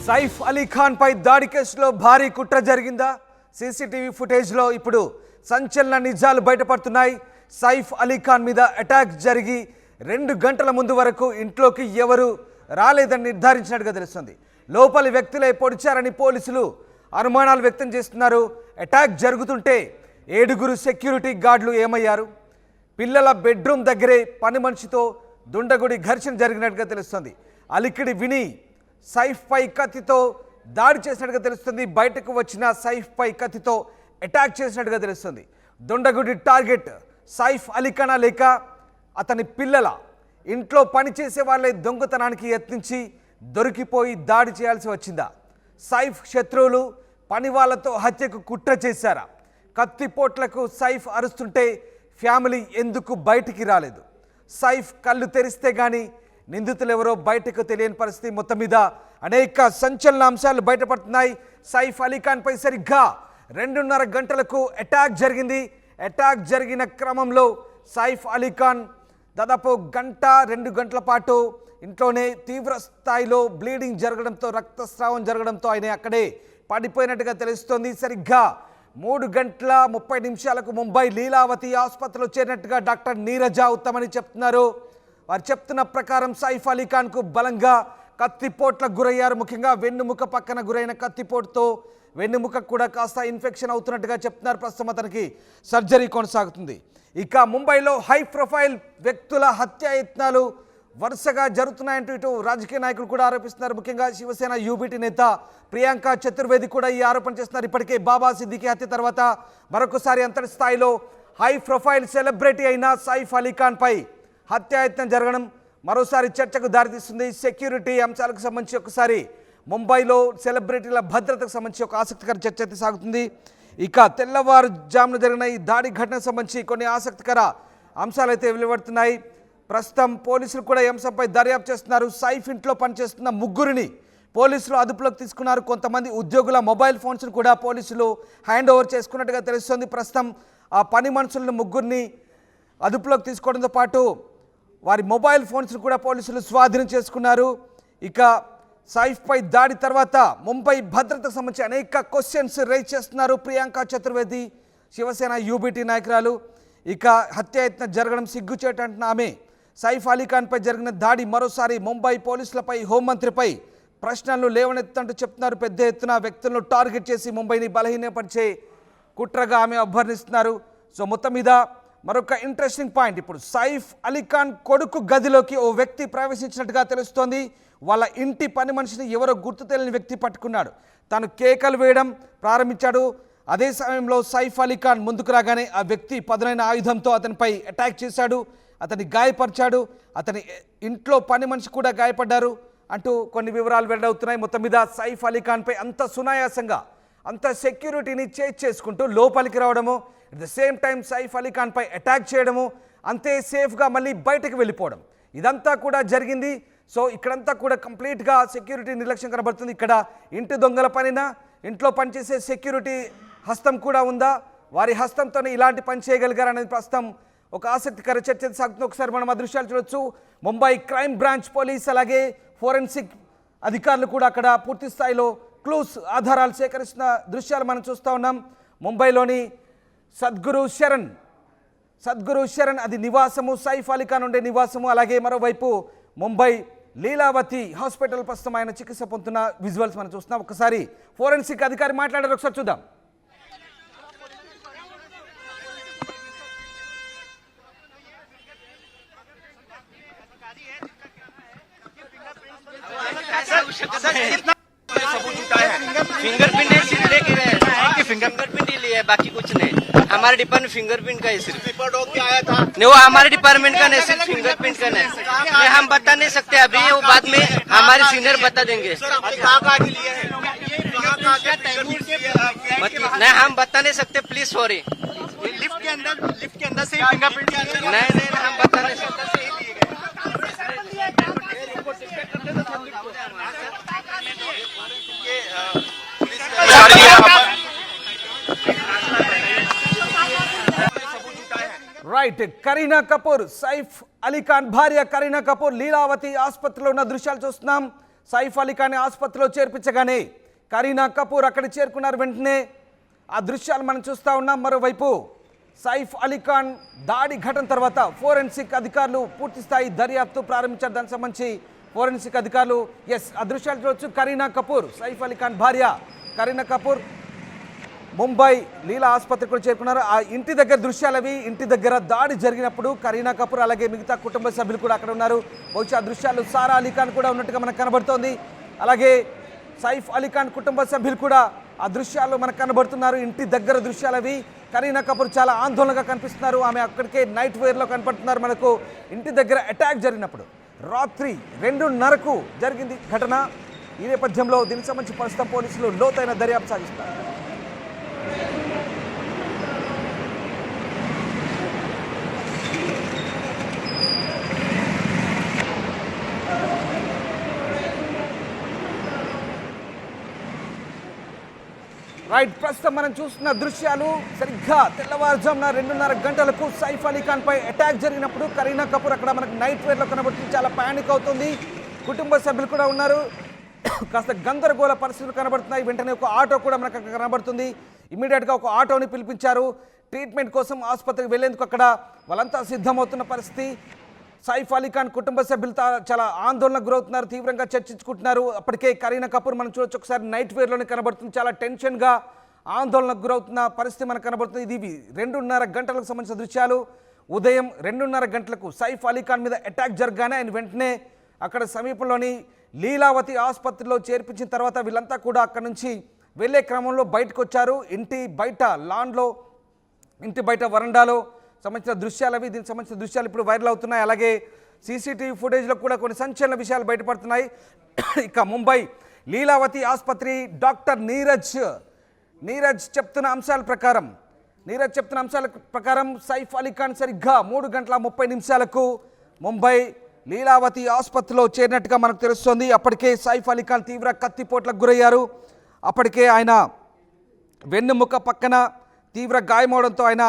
సైఫ్ అలీ ఖాన్ పై దాడి కేసులో భారీ కుట్ర జరిగిందా? సీసీటీవీ ఫుటేజ్లో ఇప్పుడు సంచలన నిజాలు బయటపడుతున్నాయి. సైఫ్ అలీ ఖాన్ మీద అటాక్ జరిగి 2 గంటల ముందు వరకు ఇంట్లోకి ఎవరు రాలేదని నిర్ధారించినట్టుగా తెలుస్తుంది. లోపలి వ్యక్తులే పొడిచారని పోలీసులు అనుమానాలు వ్యక్తం చేస్తున్నారు. అటాక్ జరుగుతుంటే 7 సెక్యూరిటీ గార్డులు ఏమయ్యారు? పిల్లల బెడ్రూమ్ దగ్గరే పని మనిషితో దుండగుడి ఘర్షణ జరిగినట్టుగా తెలుస్తుంది. అలికిడి విని సైఫ్ పై కత్తితో దాడి చేసినట్టుగా తెలుస్తుంది. బయటకు వచ్చిన సైఫ్ పై కత్తితో అటాక్ చేసినట్టుగా తెలుస్తుంది. దుండగుడి టార్గెట్ సైఫ్ అలీ ఖాన్ లేక అతని పిల్లల ఇంట్లో పనిచేసే వాళ్ళే దొంగతనానికి యత్నించి దొరికిపోయి దాడి చేయాల్సి వచ్చిందా? సైఫ్ శత్రువులు పని వాళ్ళతో హత్యకు కుట్ర చేశారా? కత్తిపోట్లకు సైఫ్ అరుస్తుంటే ఫ్యామిలీ ఎందుకు బయటికి రాలేదు? సైఫ్ కళ్ళు తెరిస్తే కానీ నిందితులు ఎవరో బయటకు తెలియని పరిస్థితి. మొత్తం మీద అనేక సంచలన అంశాలు బయటపడుతున్నాయి. సైఫ్ అలీ ఖాన్ పై సరిగ్గా 2.5 గంటలకు అటాక్ జరిగింది. అటాక్ జరిగిన క్రమంలో సైఫ్ అలీ ఖాన్ దాదాపు 2 గంటల పాటు ఇంట్లోనే తీవ్ర స్థాయిలో బ్లీడింగ్ జరగడంతో, రక్తస్రావం జరగడంతో ఆయన అక్కడే పడిపోయినట్టుగా తెలుస్తోంది. సరిగ్గా 3:30 ముంబై లీలావతి ఆసుపత్రిలో చేరినట్టుగా డాక్టర్ నీరజ ఉత్తమని చెప్తున్నారు. వారు చెప్తున్న ప్రకారం సైఫ్ అలీ ఖాన్కు బలంగా కత్తిపోట్లకు గురయ్యారు. ముఖ్యంగా వెన్నుముక పక్కన గురైన కత్తిపోటుతో వెన్నుముక కూడా కాస్త ఇన్ఫెక్షన్ అవుతున్నట్టుగా చెప్తున్నారు. ప్రస్తుతం అతనికి సర్జరీ కొనసాగుతుంది. ఇక ముంబైలో హై ప్రొఫైల్ వ్యక్తుల హత్యాయత్నాలు వరుసగా జరుగుతున్నాయంటూ ఇటు రాజకీయ నాయకులు కూడా ఆరోపిస్తున్నారు. ముఖ్యంగా శివసేన యూబీటీ నేత ప్రియాంక చతుర్వేది కూడా ఈ ఆరోపణ చేస్తున్నారు. ఇప్పటికే బాబా సిద్దికీ హత్య తర్వాత మరొకసారి అంతటి స్థాయిలో హై ప్రొఫైల్ సెలబ్రిటీ అయిన సైఫ్ అలీ ఖాన్ పై హత్యాయత్నం జరగడం మరోసారి చర్చకు దారితీస్తుంది. సెక్యూరిటీ అంశాలకు సంబంధించి ఒకసారి ముంబైలో సెలబ్రిటీల భద్రతకు సంబంధించి ఒక ఆసక్తికర చర్చ అయితే సాగుతుంది. ఇక తెల్లవారుజామున జరిగిన ఈ దాడి ఘటనకు సంబంధించి కొన్ని ఆసక్తికర అంశాలు అయితే వెలువడుతున్నాయి. ప్రస్తుతం పోలీసులు కూడా ఈ అంశంపై దర్యాప్తు చేస్తున్నారు. సైఫ్ ఇంట్లో పనిచేస్తున్న 3 పోలీసులు అదుపులోకి తీసుకున్నారు. కొంతమంది ఉద్యోగుల మొబైల్ ఫోన్స్ను కూడా పోలీసులు హ్యాండ్ ఓవర్ చేసుకున్నట్టుగా తెలుస్తోంది. ప్రస్తుతం ఆ పని మనుషులను 3 అదుపులోకి తీసుకోవడంతో పాటు వారి మొబైల్ ఫోన్స్ను కూడా పోలీసులు స్వాధీనం చేసుకున్నారు. ఇక సైఫ్ పై దాడి తర్వాత ముంబై భద్రతకు సంబంధించి అనేక క్వశ్చన్స్ రైజ్ చేస్తున్నారు ప్రియాంక చతుర్వేది, శివసేన యూబీటీ నాయకురాలు. ఇక హత్యాయత్నం జరగడం సిగ్గుచేటు అంటున్న ఆమె సైఫ్ అలీ ఖాన్పై జరిగిన దాడి మరోసారి ముంబై పోలీసులపై, హోంమంత్రిపై ప్రశ్నలు లేవనెత్తంటూ చెప్తున్నారు. పెద్ద ఎత్తున వ్యక్తులను టార్గెట్ చేసి ముంబైని బలహీనపరిచే కుట్రగా ఆమె అభ్యర్థిస్తున్నారు. సో మొత్తం మీద మరొక ఇంట్రెస్టింగ్ పాయింట్, ఇప్పుడు సైఫ్ అలీ ఖాన్ కొడుకు గదిలోకి ఓ వ్యక్తి ప్రవేశించినట్టుగా తెలుస్తోంది. వాళ్ళ ఇంటి పని మనిషిని ఎవరో గుర్తు తెలియని వ్యక్తి పట్టుకున్నాడు. తాను కేకలు వేయడం ప్రారంభించాడు. అదే సమయంలో సైఫ్ అలీ ఖాన్ ముందుకు రాగానే ఆ వ్యక్తి పదునైన ఆయుధంతో అతనిపై అటాక్ చేశాడు, అతన్ని గాయపరిచాడు. అతని ఇంట్లో పని మనిషి కూడా గాయపడ్డారు అంటూ కొన్ని వివరాలు వెల్లడవుతున్నాయి. మొత్తం మీద సైఫ్ అలీ ఖాన్పై అంత సునాయాసంగా, అంత సెక్యూరిటీని చేసుకుంటూ లోపలికి రావడము, at the same time Saif Ali ఖాన్పై అటాక్ చేయడము, అంతే సేఫ్గా మళ్ళీ బయటకు వెళ్ళిపోవడం, ఇదంతా కూడా జరిగింది. సో ఇక్కడంతా కూడా కంప్లీట్గా సెక్యూరిటీ నిర్లక్ష్యం కనబడుతుంది. ఇక్కడ ఇంటి దొంగల పనినా, ఇంట్లో పనిచేసే సెక్యూరిటీ హస్తం కూడా ఉందా? వారి హస్తంతోనే ఇలాంటి పని చేయగలిగారనేది ప్రస్తుతం ఒక ఆసక్తికర చర్చ సాగుతుంది. ఒకసారి మనం ఆ దృశ్యాలు చూడొచ్చు. ముంబై క్రైమ్ బ్రాంచ్ పోలీస్ అలాగే ఫోరెన్సిక్ అధికారులు కూడా అక్కడ పూర్తి స్థాయిలో క్లూస్ ఆధారాలు సేకరిస్తున్న దృశ్యాలు మనం చూస్తూ ఉన్నాం. ముంబైలోని సద్గురు శరణ్ అది నివాసము, సైఫ్ అలీ ఖాన్ ఉండే నివాసము. అలాగే మరోవైపు ముంబై లీలావతి హాస్పిటల్ ప్రస్తుతం ఆయన చికిత్స పొందుతున్న విజువల్స్ మనం చూస్తున్నాం. ఒకసారి ఫోరెన్సిక్ అధికారి మాట్లాడారు, ఒకసారి చూద్దాం. फिंगरप्रिंट सिर्फ लेके रहे हैं, फिंगरप्रिंट ही लिया है, बाकी कुछ नहीं. हमारे डिपार्टमेंट फिंगरप्रिंट का है सिर्फ. रिपोर्ट होके आया था नहीं, वो हमारे डिपार्टमेंट का नहीं, सिर्फ फिंगरप्रिंट का नहीं. हम बता नहीं सकते अभी, वो बाद में हमारे सीनियर बता देंगे. नहीं हम बता नहीं सकते, प्लीज सॉरी. लिफ्ट के अंदर से फिंगरप्रिंट नहीं हम बता नहीं सकते. రైట్, కరీనా కపూర్, సైఫ్ అలీ ఖాన్ భార్య కరీనా కపూర్ లీలావతి ఆసుపత్రిలో ఉన్న దృశ్యాలు చూస్తున్నాం. సైఫ్ అలీ ఖాన్ ఆసుపత్రిలో చేర్పించగానే కరీనా కపూర్ అక్కడికి చేరుకున్నారు. వెంటనే ఆ దృశ్యాలు మనం చూస్తూ ఉన్నాం. మరోవైపు సైఫ్ అలీ ఖాన్ దాడి ఘటన తర్వాత ఫోరెన్సిక్ అధికారులు పూర్తి స్థాయి దర్యాప్తు ప్రారంభించారు. దానికి సంబంధించి ఫోరెన్సిక్ అధికారులు ఆ దృశ్యాలు చూడొచ్చు. కరీనా కపూర్, సైఫ్ అలీ ఖాన్ భార్య కరీనా కపూర్ ముంబై లీలా ఆసుపత్రికి కూడా చేరుకున్నారు. ఆ ఇంటి దగ్గర దృశ్యాలవి. ఇంటి దగ్గర దాడి జరిగినప్పుడు కరీనా కపూర్ అలాగే మిగతా కుటుంబ సభ్యులు కూడా అక్కడ ఉన్నారు. బహుశా దృశ్యాలు సారా అలీ ఖాన్ కూడా ఉన్నట్టుగా మనకు కనబడుతోంది. అలాగే సైఫ్ అలీ ఖాన్ కుటుంబ సభ్యులు కూడా ఆ దృశ్యాల్లో మనకు కనబడుతున్నారు. ఇంటి దగ్గర దృశ్యాలవి. కరీనా కపూర్ చాలా ఆందోళనగా కనిపిస్తున్నారు. ఆమె అక్కడికే నైట్ వేర్లో కనపడుతున్నారు. మనకు ఇంటి దగ్గర అటాక్ జరిగినప్పుడు రాత్రి 2:30కు జరిగింది ఘటన. ఈ నేపథ్యంలో దీనికి సంబంధించి ప్రస్తుతం పోలీసులు లోతైన దర్యాప్తు సాగిస్తున్నారు. రైట్, ప్రస్తుతం మనం చూస్తున్న దృశ్యాలు సరిగ్గా తెల్లవారుజామున 2:30 గంటలకు సైఫ్ అలీ ఖాన్ పై అటాక్ జరిగినప్పుడు కరీనా కపూర్ అక్కడ మనకు నైట్ వేర్లో కనబడుతుంది. చాలా పానిక్ అవుతుంది. కుటుంబ సభ్యులు కూడా ఉన్నారు. కాస్త గందరగోళ పరిస్థితులు కనబడుతున్నాయి. వెంటనే ఒక ఆటో కూడా మనకు అక్కడ కనబడుతుంది. ఇమీడియట్గా ఒక ఆటోని పిలిపించారు. ట్రీట్మెంట్ కోసం ఆసుపత్రికి వెళ్లేందుకు అక్కడ వాళ్ళంతా సిద్ధమవుతున్న పరిస్థితి. సైఫ్ అలీ ఖాన్ కుటుంబ సభ్యులు చాలా ఆందోళనకు గురవుతున్నారు. తీవ్రంగా చర్చించుకుంటున్నారు. అప్పటికే కరీనా కపూర్ మనం చూడొచ్చు, ఒకసారి నైట్ వేర్లోనే కనబడుతుంది. చాలా టెన్షన్గా ఆందోళనకు గురవుతున్న పరిస్థితి మనకు కనబడుతుంది. ఇది 2:30 గంటలకు సంబంధించిన దృశ్యాలు. ఉదయం 2:30 గంటలకు సైఫ్ అలీ ఖాన్ మీద అటాక్ జరగానే ఆయన వెంటనే అక్కడ సమీపంలోని లీలావతి ఆసుపత్రిలో చేర్పించిన తర్వాత వీళ్ళంతా కూడా అక్కడ నుంచి వెళ్ళే క్రమంలో బయటకు వచ్చారు. ఇంటి బయట లాన్లో, ఇంటి బయట వరండాలో సంబంధించిన దృశ్యాలు అవి. దీనికి సంబంధించిన దృశ్యాలు ఇప్పుడు వైరల్ అవుతున్నాయి. అలాగే సీసీటీవీ ఫుటేజ్లో కూడా కొన్ని సంచలన విషయాలు బయటపడుతున్నాయి. ఇక ముంబై లీలావతి ఆసుపత్రి డాక్టర్ నీరజ్ చెప్తున్న అంశాల ప్రకారం సైఫ్ అలీ ఖాన్ సరిగ్గా 3:30 ముంబై లీలావతి ఆసుపత్రిలో చేరినట్టుగా మనకు తెలుస్తోంది. అప్పటికే సైఫ్ అలీ ఖాన్ తీవ్ర కత్తిపోట్లకు గురయ్యారు. అప్పటికే ఆయన వెన్నుముక పక్కన తీవ్ర గాయమవడంతో ఆయన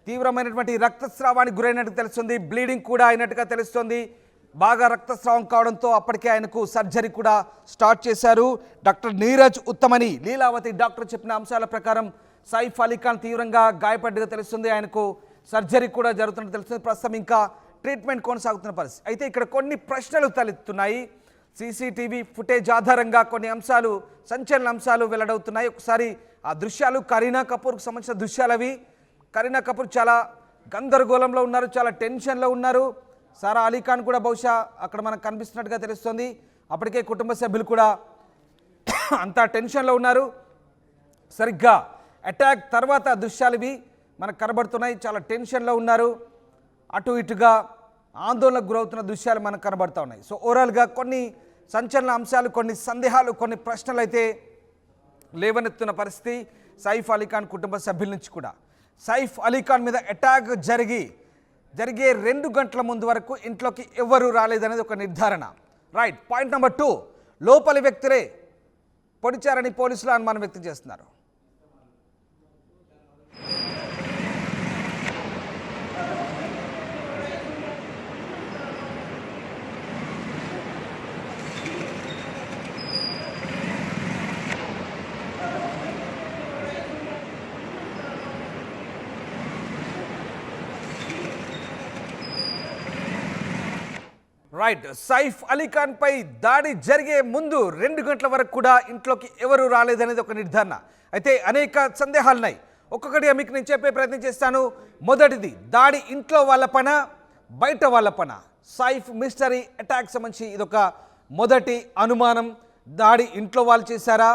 తీవ్రమైనటువంటి రక్తస్రావానికి గురైనట్టు తెలుస్తుంది. బ్లీడింగ్ కూడా అయినట్టుగా తెలుస్తుంది. బాగా రక్తస్రావం కావడంతో అప్పటికే ఆయనకు సర్జరీ కూడా స్టార్ట్ చేశారు. డాక్టర్ నీరజ్ ఉత్తమని లీలావతి డాక్టర్ చెప్పిన అంశాల ప్రకారం సైఫ్ అలీ ఖాన్ తీవ్రంగా గాయపడ్డగా తెలుస్తుంది. ఆయనకు సర్జరీ కూడా జరుగుతున్నట్టు తెలుస్తుంది. ప్రస్తుతం ఇంకా ట్రీట్మెంట్ కొనసాగుతున్న పరిస్థితి. అయితే ఇక్కడ కొన్ని ప్రశ్నలు తలెత్తుతున్నాయి. సీసీటీవీ ఫుటేజ్ ఆధారంగా కొన్ని అంశాలు, సంచలన అంశాలు వెల్లడవుతున్నాయి. ఒకసారి ఆ దృశ్యాలు కరీనా కపూర్కి సంబంధించిన దృశ్యాలు అవి. కరీనా కపూర్ చాలా గందరగోళంలో ఉన్నారు, చాలా టెన్షన్లో ఉన్నారు. సారా అలీ ఖాన్ కూడా బహుశా అక్కడ మనకు కనిపిస్తున్నట్టుగా తెలుస్తుంది. అప్పటికే కుటుంబ సభ్యులు కూడా అంతా టెన్షన్లో ఉన్నారు. సరిగ్గా అటాక్ తర్వాత దృశ్యాలు ఇవి మనకు కనబడుతున్నాయి. చాలా టెన్షన్లో ఉన్నారు. అటు ఇటుగా ఆందోళనకు గురవుతున్న దృశ్యాలు మనకు కనబడుతూ ఉన్నాయి. సో ఓవరాల్గా కొన్ని సంచలన అంశాలు, కొన్ని సందేహాలు, కొన్ని ప్రశ్నలు అయితే లేవనెత్తున్న పరిస్థితి సైఫ్ అలీ ఖాన్ కుటుంబ సభ్యుల నుంచి కూడా. సైఫ్ అలీ ఖాన్ మీద అటాక్ జరిగే 2 గంటల ముందు వరకు ఇంట్లోకి ఎవరు రాలేదనేది ఒక నిర్ధారణ. రైట్, పాయింట్ నెంబర్ 2, లోపలి వ్యక్తులే పొడిచారని పోలీసులు అనుమానం వ్యక్తం చేస్తున్నారు. రైట్, సైఫ్ అలీ ఖాన్ పై దాడి జరిగే ముందు 2 గంటల వరకు కూడా ఇంట్లోకి ఎవరు రాలేదనేది ఒక నిర్ధారణ. అయితే అనేక సందేహాలు ఉన్నాయి. ఒక్కొక్కటిగా మీకు నేను చెప్పే ప్రయత్నం చేస్తాను. మొదటిది, దాడి ఇంట్లో వాళ్ళ పన, బయట వాళ్ళ పన? సైఫ్ మిస్టరీ అటాక్ సంబంధించి ఇదొక మొదటి అనుమానం. దాడి ఇంట్లో వాళ్ళు చేశారా,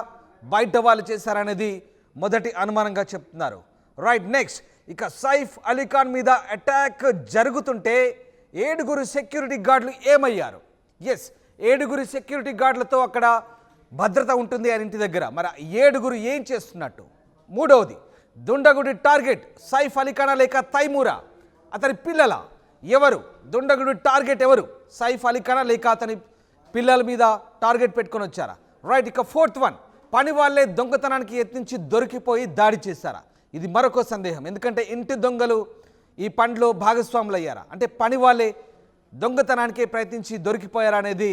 బయట వాళ్ళు చేశారా అనేది మొదటి అనుమానంగా చెప్తున్నారు. రైట్, నెక్స్ట్, ఇక సైఫ్ అలీ ఖాన్ మీద అటాక్ జరుగుతుంటే 7 సెక్యూరిటీ గార్డులు ఏమయ్యారు? 7 సెక్యూరిటీ గార్డులతో అక్కడ భద్రత ఉంటుంది ఆయన ఇంటి దగ్గర. మరి 7 ఏం చేస్తున్నట్టు? మూడవది, దుండగుడి టార్గెట్ సైఫ్ అలీ ఖానా లేక తైమూరా? అతని పిల్లల? ఎవరు దుండగుడి టార్గెట్? ఎవరు? సైఫ్ అలీ ఖానా లేక అతని పిల్లల మీద టార్గెట్ పెట్టుకొని వచ్చారా? రైట్, ఇక 4th వన్, పని వాళ్ళే దొంగతనానికి యత్నించి దొరికిపోయి దాడి చేశారా? ఇది మరొక సందేహం. ఎందుకంటే ఇంటి దొంగలు ఈ పనిలో భాగస్వాములు అయ్యారా? అంటే పని వాళ్ళే దొంగతనానికి ప్రయత్నించి దొరికిపోయారా అనేది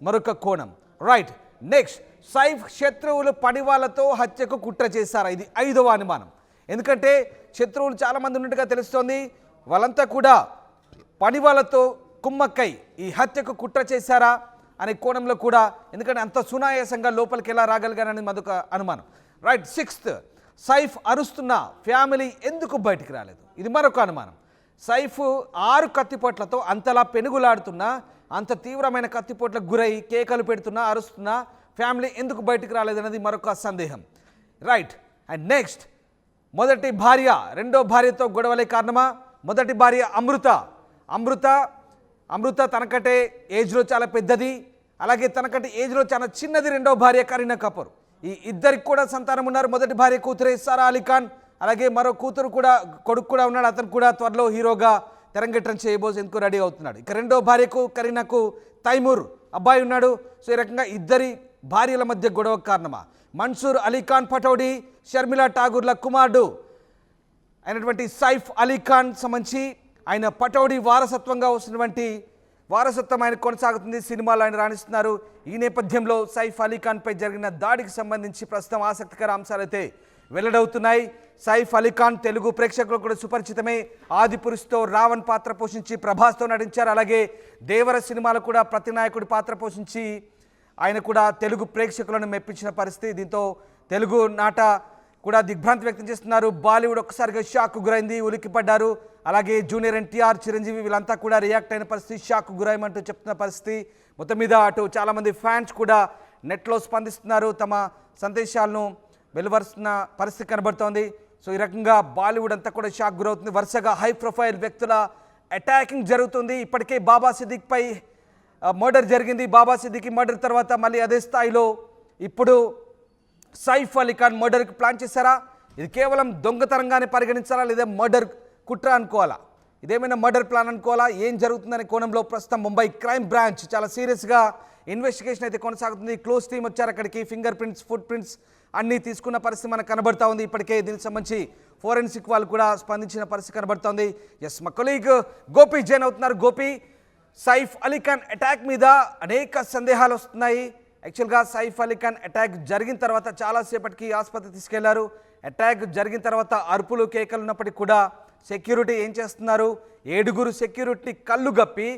మరొక కోణం. రైట్. నెక్స్ట్, సైఫ్ శత్రువులు పడివాళ్లతో హత్యకు కుట్ర చేశారా? ఇది 5వ అనుమానం. ఎందుకంటే శత్రువులు చాలామంది ఉన్నట్టుగా తెలుస్తోంది. వాళ్ళంతా కూడా పడివాళ్లతో కుమ్మక్కై ఈ హత్యకు కుట్ర చేశారా అనే కోణంలో కూడా, ఎందుకంటే అంత సునాయాసంగా లోపలికి ఎలా రాగలిగారనేది మరొక అనుమానం. రైట్. 6th, సైఫ్ అరుస్తున్న ఫ్యామిలీ ఎందుకు బయటికి రాలేదు? ఇది మరొక అనుమానం. సైఫ్ 6 కత్తిపోట్లతో అంతలా పెనుగులాడుతున్నా, అంత తీవ్రమైన కత్తిపోట్లకు గురై కేకలు పెడుతున్నా, అరుస్తున్నా ఫ్యామిలీ ఎందుకు బయటికి రాలేదన్నది మరొక సందేహం. రైట్. అండ్ నెక్స్ట్, మొదటి భార్య రెండో భార్యతో గొడవలే కారణమా? మొదటి భార్య అమృత తనకంటే ఏజ్లో చాలా పెద్దది, అలాగే తనకంటే ఏజ్లో చాలా చిన్నది రెండో భార్య కరీనా కపూర్. ఈ ఇద్దరికి కూడా సంతానం ఉన్నారు. మొదటి భార్య కూతురే సారా అలీ ఖాన్, అలాగే మరో కొడుకు కూడా ఉన్నాడు. అతను కూడా త్వరలో హీరోగా తెరంగేట్రం చేయబోసేందుకు రెడీ అవుతున్నాడు. ఇక రెండో భార్యకు కరీనాకు తైమూర్ అబ్బాయి ఉన్నాడు. సో ఈ రకంగా ఇద్దరి భార్యల మధ్య గొడవ కారణమా? మన్సూర్ అలీ ఖాన్ పటౌడీ, షర్మిలా ఠాగూర్ల కుమారుడు అయినటువంటి సైఫ్ అలీ ఖాన్ సంబంధించి ఆయన పటౌడీ వారసత్వంగా వస్తున్నటువంటి వారసత్వం ఆయన కొనసాగుతుంది. సినిమాలో ఆయన రాణిస్తున్నారు. ఈ నేపథ్యంలో సైఫ్ అలీ ఖాన్పై జరిగిన దాడికి సంబంధించి ప్రస్తుతం ఆసక్తికర అంశాలైతే వెల్లడవుతున్నాయి. సైఫ్ అలీ ఖాన్ తెలుగు ప్రేక్షకులకు కూడా సుపరిచితమే. ఆదిపురుషుతో రావణ్ పాత్ర పోషించి ప్రభాస్తో నటించారు. అలాగే దేవర సినిమాలో కూడా ప్రతినాయకుడి పాత్ర పోషించి ఆయన కూడా తెలుగు ప్రేక్షకులను మెప్పించిన పరిస్థితి. దీంతో తెలుగు నాట కూడా దిగ్భ్రాంతి వ్యక్తం చేస్తున్నారు. బాలీవుడ్ ఒక్కసారిగా షాక్ గురైంది, ఉలిక్కిపడ్డారు. అలాగే జూనియర్ ఎన్టీఆర్, చిరంజీవి వీళ్ళంతా కూడా రియాక్ట్ అయిన పరిస్థితి, షాక్ గురైమంటూ చెప్తున్న పరిస్థితి. మొత్తం మీద అటు చాలామంది ఫ్యాన్స్ కూడా నెట్లో స్పందిస్తున్నారు, తమ సందేశాలను వెలువరుస్తున్న పరిస్థితి కనబడుతోంది. సో ఈ రకంగా బాలీవుడ్ అంతా కూడా షాక్ గురవుతుంది. వరుసగా హై ప్రొఫైల్ వ్యక్తుల అటాకింగ్ జరుగుతుంది. ఇప్పటికే బాబా సిద్దిక్పై మర్డర్ జరిగింది. బాబా సిద్దికి మర్డర్ తర్వాత మళ్ళీ అదే స్థాయిలో ఇప్పుడు సైఫ్ అలీ ఖాన్ మర్డర్కి ప్లాన్ చేశారా? ఇది కేవలం దొంగతనంగానే పరిగణించాలా, లేదా మర్డర్ కుట్ర అనుకోవాలా? ఇదేమైనా మర్డర్ ప్లాన్ అనుకోవాలా? ఏం జరుగుతుందనే కోణంలో ప్రస్తుతం ముంబై క్రైమ్ బ్రాంచ్ చాలా సీరియస్గా ఇన్వెస్టిగేషన్ అయితే కొనసాగుతుంది. క్లోజ్ టీమ్ వచ్చారు అక్కడికి. ఫింగర్ ప్రింట్స్, ఫుట్ ప్రింట్స్ అన్నీ తీసుకున్న పరిస్థితి మనకు కనబడతా ఉంది. ఇప్పటికే దీనికి సంబంధించి ఫోరెన్సిక్ వాళ్ళు కూడా స్పందించిన పరిస్థితి కనబడుతోంది. ఎస్, మా కొలీగ్ గోపి జైన్ అవుతున్నారు. గోపి, సైఫ్ అలీ ఖాన్ అటాక్ మీద అనేక సందేహాలు వస్తున్నాయి. యాక్చువల్గా సైఫ్ అలీ ఖాన్ అటాక్ జరిగిన తర్వాత చాలాసేపటికి ఆసుపత్రి తీసుకెళ్లారు. అటాక్ జరిగిన తర్వాత అరుపులు కేకలు ఉన్నప్పటికీ కూడా సెక్యూరిటీ ఏం చేస్తున్నారు? 7 సెక్యూరిటీ కళ్ళు గప్పి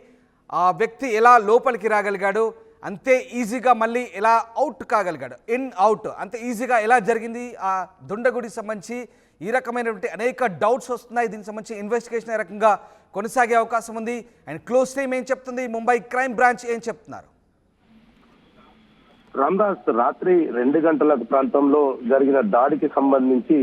ఆ వ్యక్తి ఎలా లోపలికి రాగలిగాడు, అంతే ఈజీగా మళ్ళీ ఎలా అవుట్ కాగలిగాడు, ఇన్ అవుట్ అంతే ఈజీగా ఎలా జరిగింది ఆ దుండగుడికి సంబంధించి ఈ రకమైనటువంటి అనేక డౌట్స్ వస్తున్నాయి. దీనికి సంబంధించి ఇన్వెస్టిగేషన్ ఏ రకంగా కొనసాగే అవకాశం ఉంది. అండ్ క్లోజ్ టీమ్ ఏం చెప్తుంది, ముంబై క్రైమ్ బ్రాంచ్ ఏం చెప్తున్నారు? రామ్దాస్, రాత్రి 2 గంటల ప్రాంతంలో జరిగిన దాడికి సంబంధించి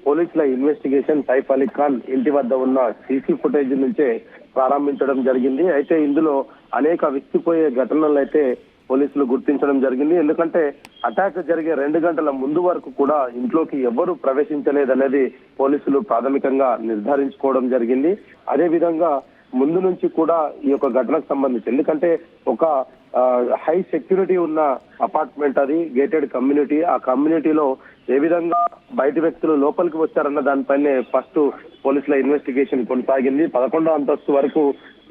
పోలీసుల ఇన్వెస్టిగేషన్ సైఫ్ అలీ ఖాన్ ఇంటి వద్ద ఉన్న సీసీ ఫుటేజ్ నుంచే ప్రారంభించడం జరిగింది. అయితే ఇందులో అనేక విసిపోయే ఘటనలు అయితే పోలీసులు గుర్తించడం జరిగింది. ఎందుకంటే అటాక్ జరిగే 2 గంటల ముందు వరకు కూడా ఇంట్లోకి ఎవరు ప్రవేశించలేదనేది పోలీసులు ప్రాథమికంగా నిర్ధారించుకోవడం జరిగింది. అదే విధంగా ముందు నుంచి కూడా ఈ యొక్క ఘటనకు సంబంధించి, ఎందుకంటే ఒక హై సెక్యూరిటీ ఉన్న అపార్ట్మెంట్, అది గేటెడ్ కమ్యూనిటీ. ఆ కమ్యూనిటీలో ఏ విధంగా బయటి వ్యక్తులు లోపలికి వచ్చారన్న దానిపైనే ఫస్ట్ పోలీసుల ఇన్వెస్టిగేషన్ కొనసాగింది. 11వ అంతస్తు వరకు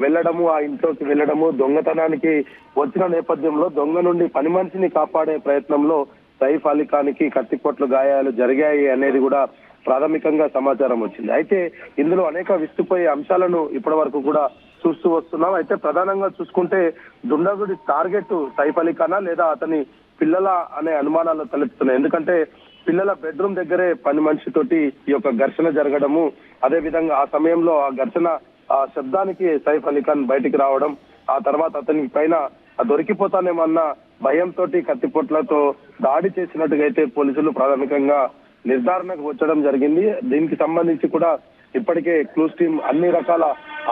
వెళ్లడము, ఆ ఇంట్లోకి వెళ్లడము, దొంగతనానికి వచ్చిన నేపథ్యంలో దొంగ నుండి పని మనిషిని కాపాడే ప్రయత్నంలో సైఫ్ అలీ ఖాన్కి కత్తిపోట్లు గాయాలు జరిగాయి అనేది కూడా ప్రాథమికంగా సమాచారం వచ్చింది. అయితే ఇందులో అనేక విస్తుపోయే అంశాలను ఇప్పటి వరకు కూడా చూస్తూ వస్తున్నాం. అయితే ప్రధానంగా చూసుకుంటే దుండగుడి టార్గెట్ సైఫ్ అలీ ఖానా లేదా అతని పిల్లల అనే అనుమానాలు తలెత్తుతున్నాయి. ఎందుకంటే పిల్లల బెడ్రూమ్ దగ్గరే పని మనిషితోటి ఈ యొక్క ఘర్షణ జరగడము, అదే విధంగా ఆ సమయంలో ఆ ఘర్షణ ఆ శబ్దానికి సైఫ్ అలీ ఖాన్ బయటికి రావడం, ఆ తర్వాత అతని పైన దొరికిపోతానేమన్న భయంతో కత్తిపోట్లతో దాడి చేసినట్టుగా అయితే పోలీసులు ప్రాథమికంగా నిర్ధారణకు వచ్చడం జరిగింది. దీనికి సంబంధించి కూడా ఇప్పటికే క్లూస్ టీమ్ అన్ని రకాల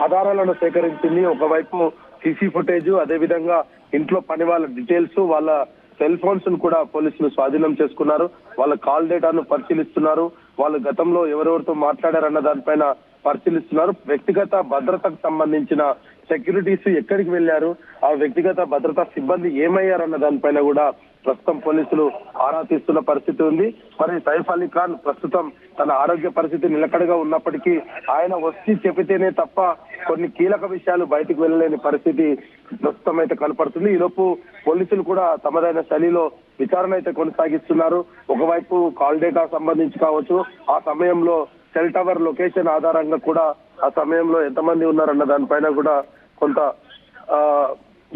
ఆధారాలను సేకరించింది. ఒకవైపు సీసీ ఫుటేజ్, అదే విధంగా ఇంట్లో పని వాళ్ళ డీటెయిల్స్, వాళ్ళ సెల్ ఫోన్స్ ను కూడా పోలీసులు స్వాధీనం చేసుకున్నారు. వాళ్ళ కాల్ డేటాను పరిశీలిస్తున్నారు. వాళ్ళు గతంలో ఎవరెవరితో మాట్లాడారన్న దానిపైన పరిశీలిస్తున్నారు. వ్యక్తిగత భద్రతకు సంబంధించిన సెక్యూరిటీస్ ఎక్కడికి వెళ్లారు, ఆ వ్యక్తిగత భద్రతా సిబ్బంది ఏమయ్యారన్న దానిపైన కూడా ప్రస్తుతం పోలీసులు ఆరా తీస్తున్న పరిస్థితి ఉంది. మరి సైఫ్ అలీ ఖాన్ ప్రస్తుతం తన ఆరోగ్య పరిస్థితి నిలకడగా ఉన్నప్పటికీ ఆయన వచ్చి చెబితేనే తప్ప కొన్ని కీలక విషయాలు బయటకు వెళ్ళలేని పరిస్థితి ప్రస్తుతం అయితే కనపడుతుంది. ఈలోపు పోలీసులు కూడా తమదైన శైలిలో విచారణ అయితే కొనసాగిస్తున్నారు. ఒకవైపు కాల్ డేటా సంబంధించి కావచ్చు, ఆ సమయంలో సెల్ టవర్ లొకేషన్ ఆధారంగా కూడా ఆ సమయంలో ఎంతమంది ఉన్నారన్న దానిపైన కూడా కొంత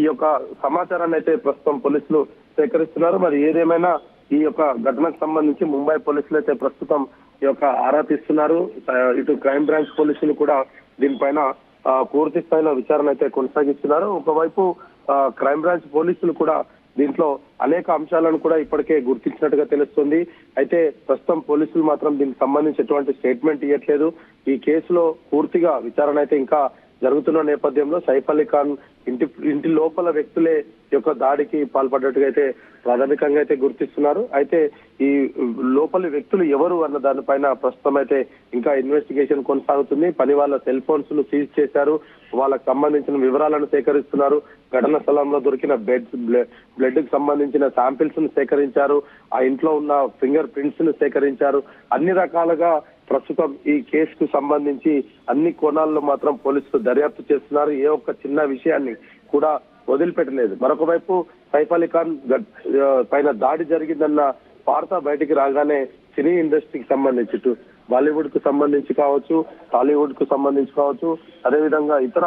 ఈ యొక్క సమాచారాన్ని అయితే ప్రస్తుతం పోలీసులు సేకరిస్తున్నారు. మరి ఏదేమైనా ఈ యొక్క ఘటనకు సంబంధించి ముంబై పోలీసులు అయితే ప్రస్తుతం ఈ యొక్క ఆరా తీస్తున్నారు. ఇటు క్రైమ్ బ్రాంచ్ పోలీసులు కూడా దీనిపైన పూర్తి స్థాయిలో విచారణ అయితే కొనసాగిస్తున్నారు. ఒకవైపు క్రైమ్ బ్రాంచ్ పోలీసులు కూడా దీంట్లో అనేక అంశాలను కూడా ఇప్పటికే గుర్తించినట్టుగా తెలుస్తుంది. అయితే ప్రస్తుతం పోలీసులు మాత్రం దీనికి సంబంధించి ఎటువంటి స్టేట్మెంట్ ఇవ్వట్లేదు. ఈ కేసులో పూర్తిగా విచారణ అయితే ఇంకా జరుగుతున్న నేపథ్యంలో సైఫ్ అలీ ఖాన్ ఇంటి లోపల వ్యక్తులే యొక్క దాడికి పాల్పడ్డట్టుగా అయితే ప్రాథమికంగా అయితే గుర్తిస్తున్నారు. అయితే ఈ లోపలి వ్యక్తులు ఎవరు అన్న దానిపైన ప్రస్తుతం అయితే ఇంకా ఇన్వెస్టిగేషన్ కొనసాగుతుంది. పని వాళ్ళ సెల్ ఫోన్స్ ను సీజ్ చేశారు, వాళ్ళకు సంబంధించిన వివరాలను సేకరిస్తున్నారు. ఘటన స్థలంలో దొరికిన బ్లడ్ కి సంబంధించిన శాంపిల్స్ ను సేకరించారు, ఆ ఇంట్లో ఉన్న ఫింగర్ ప్రింట్స్ ను సేకరించారు. అన్ని రకాలుగా ప్రస్తుతం ఈ కేసుకు సంబంధించి అన్ని కోణాల్లో మాత్రం పోలీసులు దర్యాప్తు చేస్తున్నారు. ఏ ఒక్క చిన్న విషయాన్ని కూడా వదిలిపెట్టలేదు. మరొక వైపు సైఫ్ అలీ ఖాన్ పైన దాడి జరిగిందన్న వార్త బయటికి రాగానే సినీ ఇండస్ట్రీకి సంబంధించి ఇటు బాలీవుడ్ కు సంబంధించి కావచ్చు, టాలీవుడ్ కు సంబంధించి కావచ్చు, అదేవిధంగా ఇతర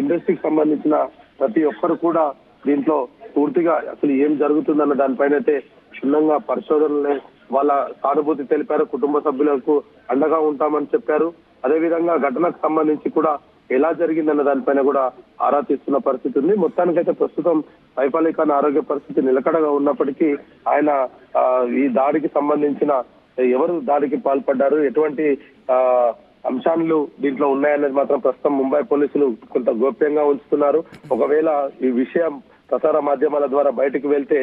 ఇండస్ట్రీకి సంబంధించిన ప్రతి ఒక్కరు కూడా దీంట్లో పూర్తిగా అసలు ఏం జరుగుతుందన్న దానిపైన అయితే క్షుణ్ణంగా పరిశోధనలే వాళ్ళ సానుభూతి తెలిపారు. కుటుంబ సభ్యులకు అండగా ఉంటామని చెప్పారు. అదేవిధంగా ఘటనకు సంబంధించి కూడా ఎలా జరిగిందన్న దానిపైన కూడా ఆరా తీస్తున్న పరిస్థితి ఉంది. మొత్తానికైతే ప్రస్తుతం సైఫ్ అలీ ఖాన్ ఆరోగ్య పరిస్థితి నిలకడగా ఉన్నప్పటికీ ఆయన ఈ దాడికి సంబంధించిన ఎవరు దాడికి పాల్పడ్డారు, ఎటువంటి అంశాలు దీంట్లో ఉన్నాయనేది మాత్రం ప్రస్తుతం ముంబై పోలీసులు కొంత గోప్యంగా ఉంచుతున్నారు. ఒకవేళ ఈ విషయం ప్రసార మాధ్యమాల ద్వారా బయటకు వెళ్తే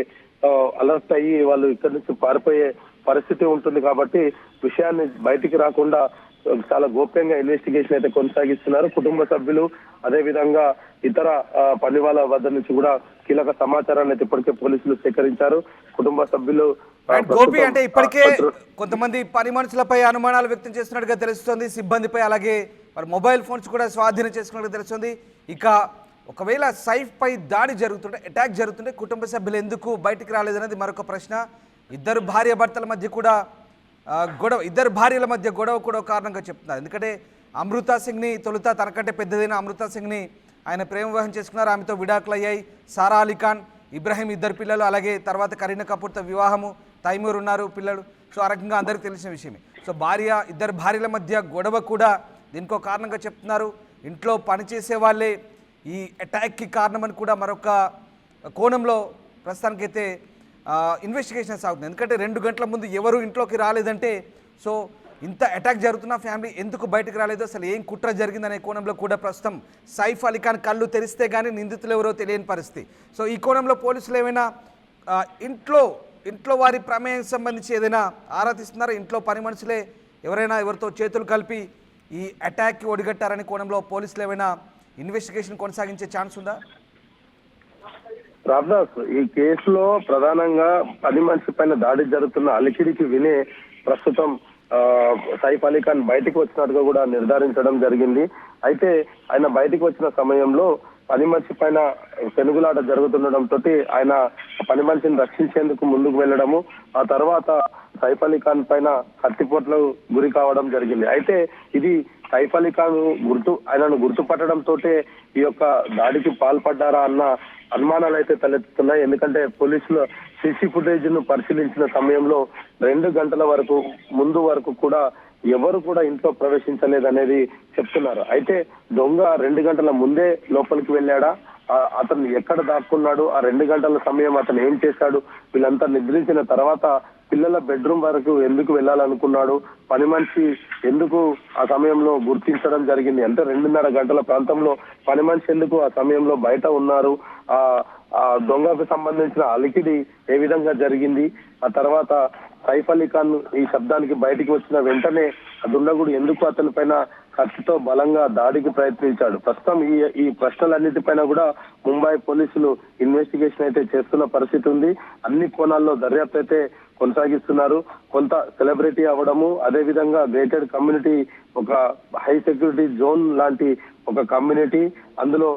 అలర్ట్ అయ్యి వాళ్ళు ఇక్కడి నుంచి పారిపోయే పరిస్థితి ఉంటుంది. కాబట్టి విషయాన్ని బయటికి రాకుండా చాలా గోప్యంగా ఇన్వెస్టిగేషన్ అయితే కొనసాగిస్తున్నారు. కుటుంబ సభ్యులు అదేవిధంగా ఇతర పని వాళ్ళ వద్ద నుంచి కూడా కీలక సమాచారాన్ని అయితే ఇప్పటికే పోలీసులు సేకరించారు. కుటుంబ సభ్యులు గోపి అంటే ఇప్పటికే కొంతమంది పని మనుషులపై అనుమానాలు వ్యక్తం చేస్తున్నట్టుగా తెలుస్తుంది, సిబ్బందిపై అలాగే మరి మొబైల్ ఫోన్స్ కూడా స్వాధీనం చేసుకున్నట్టుగా తెలుస్తుంది. ఇక ఒకవేళ సైఫ్ పై దాడి జరుగుతుంటే, అటాక్ జరుగుతుంటే కుటుంబ సభ్యులు ఎందుకు బయటికి రాలేదనేది మరొక ప్రశ్న. ఇద్దరు భార్యాభర్తల మధ్య కూడా గొడవ, ఇద్దరు భార్యల మధ్య గొడవ కూడా కారణంగా చెప్తున్నారు. ఎందుకంటే అమృతా సింగ్ని తొలుత తనకంటే పెద్దదైన అమృతా సింగ్ని ఆయన ప్రేమ వివాహం చేసుకున్నారు, ఆమెతో విడాకులు అయ్యాయి. సారా అలీ ఖాన్, ఇబ్రాహీం ఇద్దరు పిల్లలు, అలాగే తర్వాత కరీనా కపూర్తో వివాహము, తైమూర్ ఉన్నారు పిల్లలు. సో ఆ రకంగా అందరికీ తెలిసిన విషయమే. సో ఇద్దరు భార్యల మధ్య గొడవ కూడా దీనికో కారణంగా చెప్తున్నారు. ఇంట్లో పనిచేసే వాళ్ళే ఈ అటాక్కి కారణమని కూడా మరొక కోణంలో ప్రస్తుతానికైతే ఇన్వెస్టిగేషన్ సాగుతుంది. ఎందుకంటే 2 గంటల ముందు ఎవరు ఇంట్లోకి రాలేదంటే, సో ఇంత అటాక్ జరుగుతున్న ఫ్యామిలీ ఎందుకు బయటకు రాలేదు, అసలు ఏం కుట్ర జరిగిందనే కోణంలో కూడా ప్రస్తుతం సైఫ్ అలీ ఖాన్ కళ్ళు తెరిస్తే కానీ నిందితులు ఎవరో తెలియని పరిస్థితి. సో ఈ కోణంలో పోలీసులు ఏమైనా ఇంట్లో వారి ప్రమేయం సంబంధించి ఏదైనా ఆరా తీస్తున్నారా? ఇంట్లో పని మనుషులే ఎవరితో చేతులు కలిపి ఈ అటాక్కి ఒడిగట్టారనే కోణంలో పోలీసులు ఏమైనా ఇన్వెస్టిగేషన్ కొనసాగించే ఛాన్స్ ఉందా? రామ్దాస్, ఈ కేసులో ప్రధానంగా పని మనిషి పైన దాడి జరుగుతున్న అలికిడికి వినే ప్రస్తుతం సైఫ్ అలీ ఖాన్ బయటకు వచ్చినట్టుగా కూడా నిర్ధారించడం జరిగింది. అయితే ఆయన బయటకు వచ్చిన సమయంలో పని మనిషి పైన పెనుగులాట జరుగుతుండటంతో ఆయన పని మనిషిని రక్షించేందుకు ముందుకు వెళ్ళడము, ఆ తర్వాత సైఫ్ అలీ ఖాన్ పైన కత్తిపోట్లకు గురి కావడం జరిగింది. అయితే ఇది సైఫ్ అలీ ఖాన్ ఆయనను గుర్తుపట్టడంతో ఈ యొక్క దాడికి పాల్పడ్డారా అన్న అనుమానాలు అయితే తలెత్తుతున్నాయి. ఎందుకంటే పోలీసులు సీసీ ఫుటేజ్ ను పరిశీలించిన సమయంలో 2 గంటల ముందు వరకు కూడా ఎవరు కూడా ఇంట్లో ప్రవేశించలేదనేది చెప్తున్నారు. అయితే దొంగ 2 గంటల ముందే లోపలికి వెళ్ళాడా, అతను ఎక్కడ దాక్కున్నాడు, ఆ 2 గంటల సమయం అతను ఏం చేశాడు, వీళ్ళంతా నిద్రించిన తర్వాత పిల్లల బెడ్రూమ్ వరకు ఎందుకు వెళ్ళాలనుకున్నాడు, పని మనిషి ఎందుకు ఆ సమయంలో గుర్తించడం జరిగింది అంటే 2.5 గంటల ప్రాంతంలో పని మనిషి ఎందుకు ఆ సమయంలో బయట ఉన్నారు, ఆ దొంగకు సంబంధించిన అలికిడి ఏ విధంగా జరిగింది, ఆ తర్వాత సైఫ్ అలీ ఖాన్ ఈ శబ్దానికి బయటికి వచ్చిన వెంటనే ఆ దుండగుడు ఎందుకు అతని పైన కత్తితో బలంగా దాడికి ప్రయత్నించాడు. ప్రస్తుతం ఈ ప్రశ్నలన్నిటిపైన కూడా ముంబై పోలీసులు ఇన్వెస్టిగేషన్ అయితే చేస్తున్న పరిస్థితి ఉంది. అన్ని కోణాల్లో దర్యాప్తు అయితే కొనసాగిస్తున్నారు. కొంత సెలబ్రిటీ అవ్వడము, అదే విధంగా గేటెడ్ కమ్యూనిటీ, ఒక హై సెక్యూరిటీ జోన్ లాంటి ఒక కమ్యూనిటీ, అందులో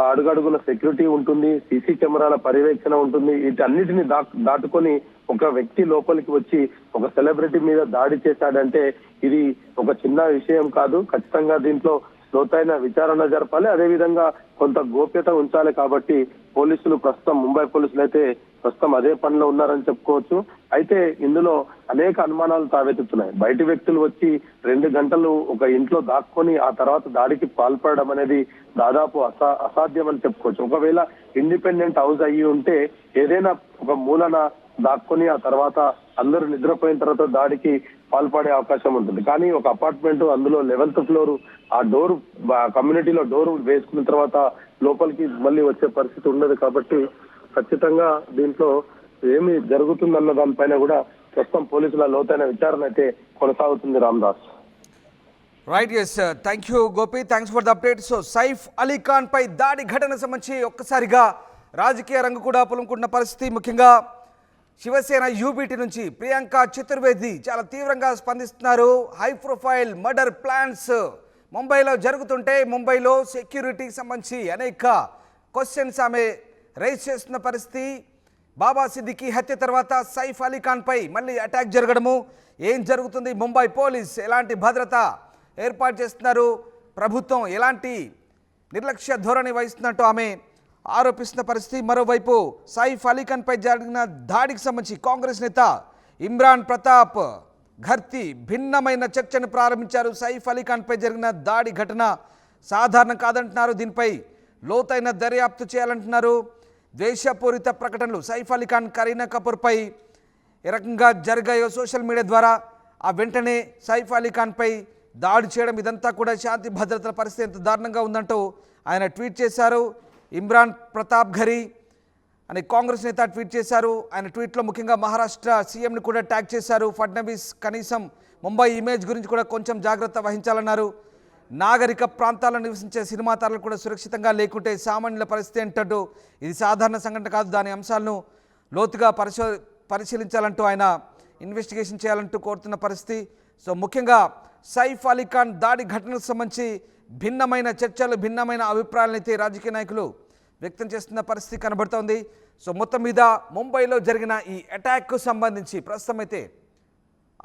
అడుగడుగున సెక్యూరిటీ ఉంటుంది, సీసీ కెమెరాల పర్యవేక్షణ ఉంటుంది. వీటన్నిటిని దాటుకొని ఒక వ్యక్తి లోపలికి వచ్చి ఒక సెలబ్రిటీ మీద దాడి చేశాడంటే ఇది ఒక చిన్న విషయం కాదు. ఖచ్చితంగా దీంట్లో లోతైన విచారణ జరపాలి, అదేవిధంగా కొంత గోప్యత ఉంచాలి. కాబట్టి పోలీసులు ప్రస్తుతం ముంబై పోలీసులు అయితే ప్రస్తుతం అదే పనిలో ఉన్నారని చెప్పుకోవచ్చు. అయితే ఇందులో అనేక అనుమానాలు తావెత్తుతున్నాయి. బయటి వ్యక్తులు వచ్చి 2 గంటలు ఒక ఇంట్లో దాక్కొని ఆ తర్వాత దాడికి పాల్పడడం అనేది దాదాపు అసాధ్యం అని చెప్పుకోవచ్చు. ఒకవేళ ఇండిపెండెంట్ హౌస్ అయ్యి ఉంటే ఏదైనా ఒక మూలన దాక్కొని ఆ తర్వాత అందరూ నిద్రపోయిన తర్వాత దాడికి పాల్పడే అవకాశం ఉంటుంది. కానీ ఒక అపార్ట్మెంట్, అందులో 11th ఫ్లోర్, ఆ డోర్ కమ్యూనిటీలో డోర్ వేసుకున్న తర్వాత లోపలికి మళ్ళీ వచ్చే పరిస్థితి ఉండదు. కాబట్టి ఖచ్చితంగా దీంట్లో ఏమి జరుగుతుందన్న దానిపైన కూడా ప్రస్తుతం పోలీసుల లోతైన విచారణ అయితే కొనసాగుతుంది. Ramdas. Right, yes, thank you Gopi, thanks for the update. So Saif Ali Khan పై దాడి ఘటన సంబంధించి ఒక్కసారిగా రాజకీయ రంగు కూడా పులుముకుంటున్న పరిస్థితి. ముఖ్యంగా శివసేన యూబీటీ నుంచి ప్రియాంక చతుర్వేది చాలా తీవ్రంగా స్పందిస్తున్నారు. హై ప్రొఫైల్ మర్డర్ ప్లాన్స్ ముంబైలో జరుగుతుంటే ముంబైలో సెక్యూరిటీకి సంబంధించి అనేక క్వశ్చన్స్ ఆమె రైజ్ చేస్తున్న పరిస్థితి. బాబా సిద్దికీ హత్య తర్వాత సైఫ్ అలీ ఖాన్ పై మళ్ళీ అటాక్ జరగడము, ఏం జరుగుతుంది, ముంబై పోలీస్ ఎలాంటి భద్రత ఏర్పాటు చేస్తున్నారు, ప్రభుత్వం ఎలాంటి నిర్లక్ష్య ధోరణి వహిస్తున్నట్టు ఆమె ఆరోపిస్తున్న పరిస్థితి. మరోవైపు సైఫ్ అలీ ఖాన్ పై జరిగిన దాడికి సంబంధించి కాంగ్రెస్ నేత ఇమ్రాన్ ప్రతాప్ ఘర్తి భిన్నమైన చర్చను ప్రారంభించారు. సైఫ్ అలీ ఖాన్ పై జరిగిన దాడి ఘటన సాధారణం కాదంటున్నారు, దీనిపై లోతైన దర్యాప్తు చేయాలంటున్నారు. ద్వేషపూరిత ప్రకటనలు సైఫ్ అలీ ఖాన్, కరీనా కపూర్పై ఏ రకంగా జరిగాయో సోషల్ మీడియా ద్వారా ఆ వెంటనే సైఫ్ అలీ ఖాన్పై దాడి చేయడం, ఇదంతా కూడా శాంతి భద్రతల పరిస్థితి ఎంత దారుణంగా ఉందంటూ ఆయన ట్వీట్ చేశారు. ఇమ్రాన్ ప్రతాప్ ఘరీ అని కాంగ్రెస్ నేత ట్వీట్ చేశారు. ఆయన ట్వీట్లో ముఖ్యంగా మహారాష్ట్ర సీఎంని కూడా ట్యాగ్ చేశారు. ఫడ్నవీస్ కనీసం ముంబై ఇమేజ్ గురించి కూడా కొంచెం జాగ్రత్త వహించాలన్నారు. నాగరిక ప్రాంతాల్లో నివసించే సినిమా తారలు కూడా సురక్షితంగా లేకుంటే సామాన్యుల పరిస్థితి ఏంటంటూ ఇది సాధారణ సంఘటన కాదు, దాని అంశాలను లోతుగా పరిశీలించాలంటూ ఆయన ఇన్వెస్టిగేషన్ చేయాలంటూ కోరుతున్న పరిస్థితి. సో ముఖ్యంగా సైఫ్ అలీ ఖాన్ దాడి ఘటనకు సంబంధించి భిన్నమైన చర్చలు, భిన్నమైన అభిప్రాయాలను అయితే రాజకీయ నాయకులు వ్యక్తం చేస్తున్న పరిస్థితి కనబడుతోంది. సో మొత్తం మీద ముంబైలో జరిగిన ఈ అటాక్కు సంబంధించి ప్రస్తుతం అయితే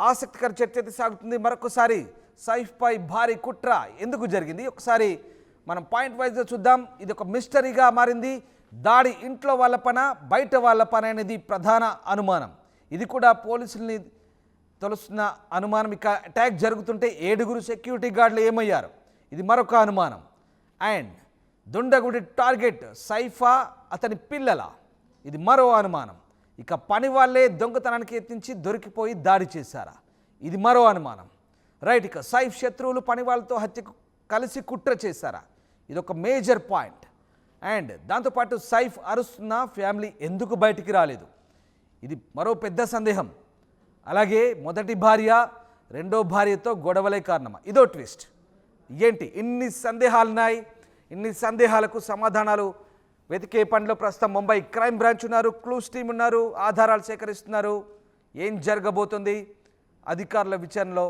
ఆసక్తికర చర్చ అయితే సాగుతుంది. మరొకసారి సైఫ్ పై భారీ కుట్ర ఎందుకు జరిగింది ఒకసారి మనం పాయింట్ వైజ్గా చూద్దాం. ఇది ఒక మిస్టరీగా మారింది. దాడి ఇంట్లో వాళ్ళ పన, బయట వాళ్ళ పన అనేది ప్రధాన అనుమానం. ఇది కూడా పోలీసుల్ని తొలుస్తున్న అనుమానం. ఇక అటాక్ జరుగుతుంటే 7 సెక్యూరిటీ గార్డులు ఏమయ్యారు, ఇది మరొక అనుమానం. అండ్ దుండగుడి టార్గెట్ సైఫా, అతని పిల్లల, ఇది మరో అనుమానం. ఇక పని వాళ్ళే దొంగతనానికి యత్నించి దొరికిపోయి దాడి చేశారా, ఇది మరో అనుమానం. రైట్, ఇక సైఫ్ శత్రువులు పని వాళ్ళతో హత్యకు కలిసి కుట్ర చేశారా, ఇది ఒక మేజర్ పాయింట్. అండ్ దాంతోపాటు సైఫ్ అరుస్తున్న ఫ్యామిలీ ఎందుకు బయటికి రాలేదు, ఇది మరో పెద్ద సందేహం. అలాగే మొదటి భార్య రెండో భార్యతో గొడవలే కారణమా, ఇదో ట్విస్ట్. ఏంటి ఇన్ని సందేహాలున్నాయి, ఇన్ని సందేహాలకు సమాధానాలు వెతికే పనిలో ప్రస్తుతం ముంబై క్రైమ్ బ్రాంచ్ ఉన్నారు, క్లూస్ టీమ్ ఉన్నారు, ఆధారాలు సేకరిస్తున్నారు. ఏం జరగబోతుంది, అధికారుల విచారణలో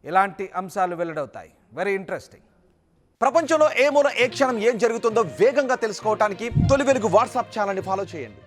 ఎలాంటి అంశాలు వెల్లడవుతాయి, వెరీ ఇంట్రెస్టింగ్. ప్రపంచంలో ఏ మూల ఏ క్షణం ఏం జరుగుతుందో వేగంగా తెలుసుకోవడానికి తొలి వెలుగు వాట్సాప్ ఛానల్ని ఫాలో చేయండి.